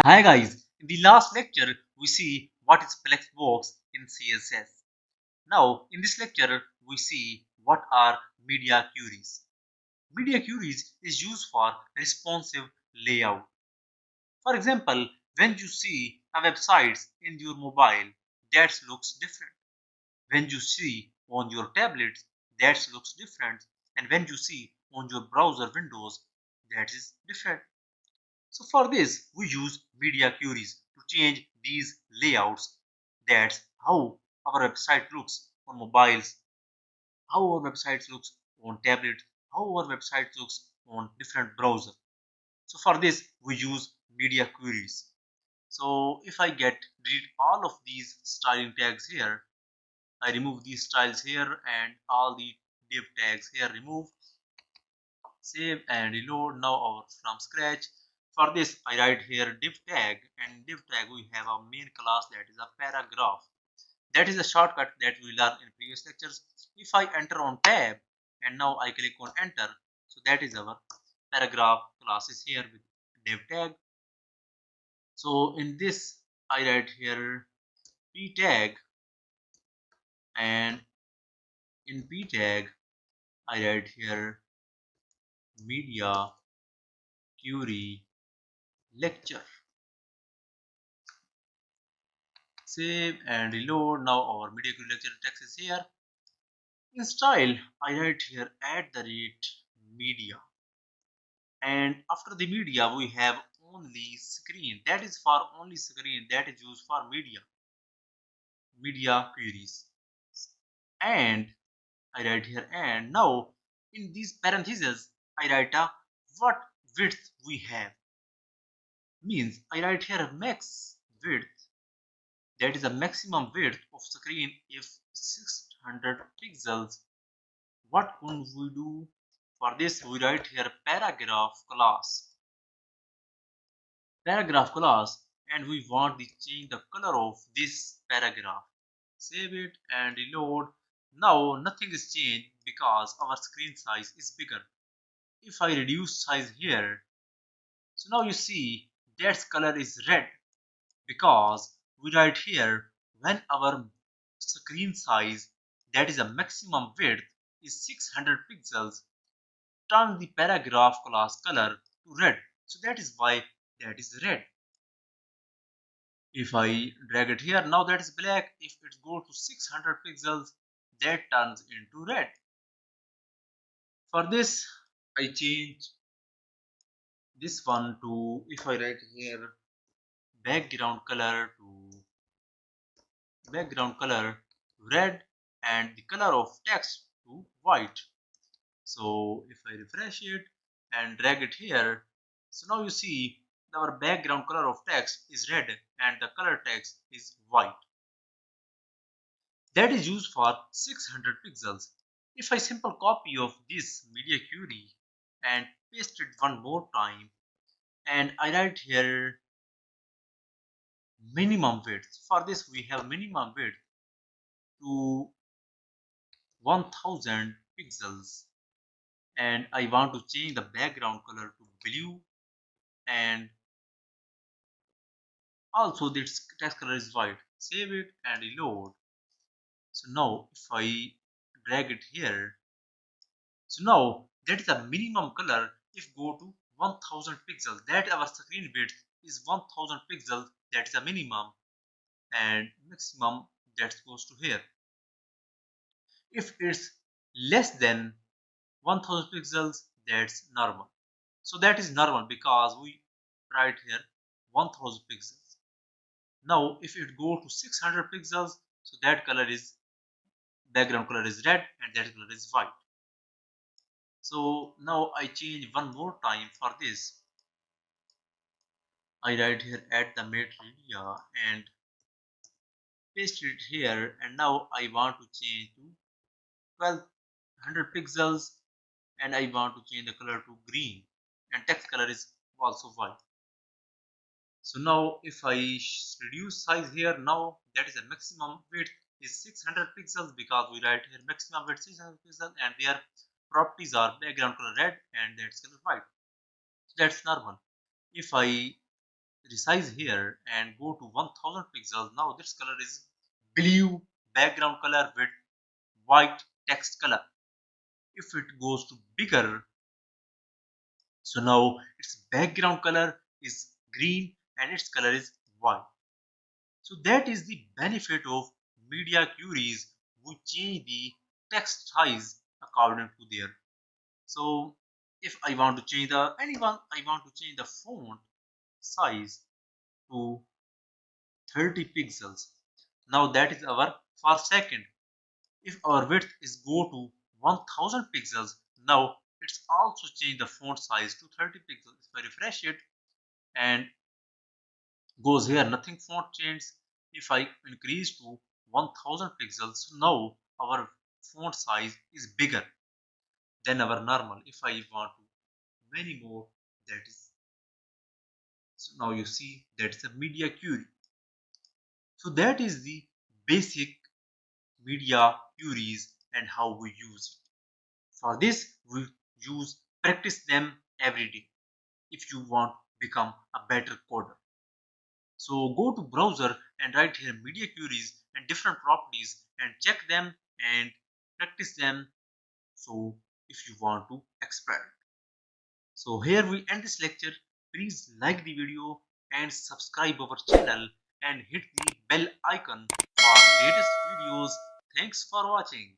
Hi guys, in the last lecture we see what is flex box in CSS. Now in this lecture we see what are media queries. Media queries is used for responsive layout. For example, when you see a website in your mobile that looks different. When you see on your tablet that looks different, and when you see on your browser windows that is different. So for this, we use media queries to change these layouts. That's how our website looks on mobiles, how our website looks on tablet, how our website looks on different browser. So for this, we use media queries. So if I delete all of these styling tags here, I remove these styles here and all the div tags here remove. Save and reload now from scratch. For this I write here div tag, and div tag we have a main class that is a paragraph. That is a shortcut that we learned in previous lectures. If I enter on tab and now I click on enter, so that is our paragraph class is here with div tag. So in this I write here p tag, and in p tag I write here media query lecture. Save and reload. Now our media query lecture text is here. In style, I write here @media. And after the media, we have only screen. That is for only screen. That is used for media queries. And I write here and. Now in these parentheses, I write a what width we have. Means I write here max width, that is the maximum width of screen if 600 pixels. What can we do? For this we write here paragraph class, and we want to change the color of this paragraph. Save it and reload. Now nothing is changed because our screen size is bigger. If I reduce size here, so now you see that color is red because we write here when our screen size, that is a maximum width, is 600 pixels, turn the paragraph class color to red. So that is why that is red. If I drag it here, now that is black. If it go to 600 pixels, that turns into red. For this I change this one to, if I write here background color red, and the color of text to white. So if I refresh it and drag it here, so now you see our background color of text is red and the color text is white. That is used for 600 pixels. If I simple copy of this media query and paste it one more time, and I write here minimum width. For this we have minimum width to 1000 pixels, and I want to change the background color to blue, and also this text color is white. Save it and reload. So now if I drag it here, so now that is the minimum color. If go to 1000 pixels, that our screen width is 1000 pixels, that is a minimum, and maximum that goes to here. If it's less than 1000 pixels, that's normal. So that is normal because we write here 1000 pixels. Now if it go to 600 pixels, so that color is, background color is red and that color is white. So now I change one more time. For this I write here @media and paste it here, and now I want to change to 1200 pixels, and I want to change the color to green, and text color is also white. So now if I reduce size here, now that is a maximum width is 600 pixels because we write here maximum width 600 pixels, and their properties are background color red and that's color white. So that's normal. If I resize here and go to 1000 pixels. Now this color is blue background color with white text color. If it goes to bigger, so now its background color is green and its color is white. So that is the benefit of media queries. We change the text size according to their. So if I want to change I want to change the font size to 30 pixels. Now that is our first second. If our width is go to 1000 pixels, now it's also change the font size to 30 pixels. If I refresh it and goes here, nothing font change. If I increase to 1000 pixels, now our font size is bigger than our normal. If I want to many more, that is, so now you see that's a media query. So that is the basic media queries and how we use it. For this, we use practice them every day if you want to become a better coder. So go to browser and write here media queries and different properties and check them and practice them. So if you want to experiment. So here we end this lecture. Please like the video and subscribe our channel and hit the bell icon for latest videos. Thanks for watching.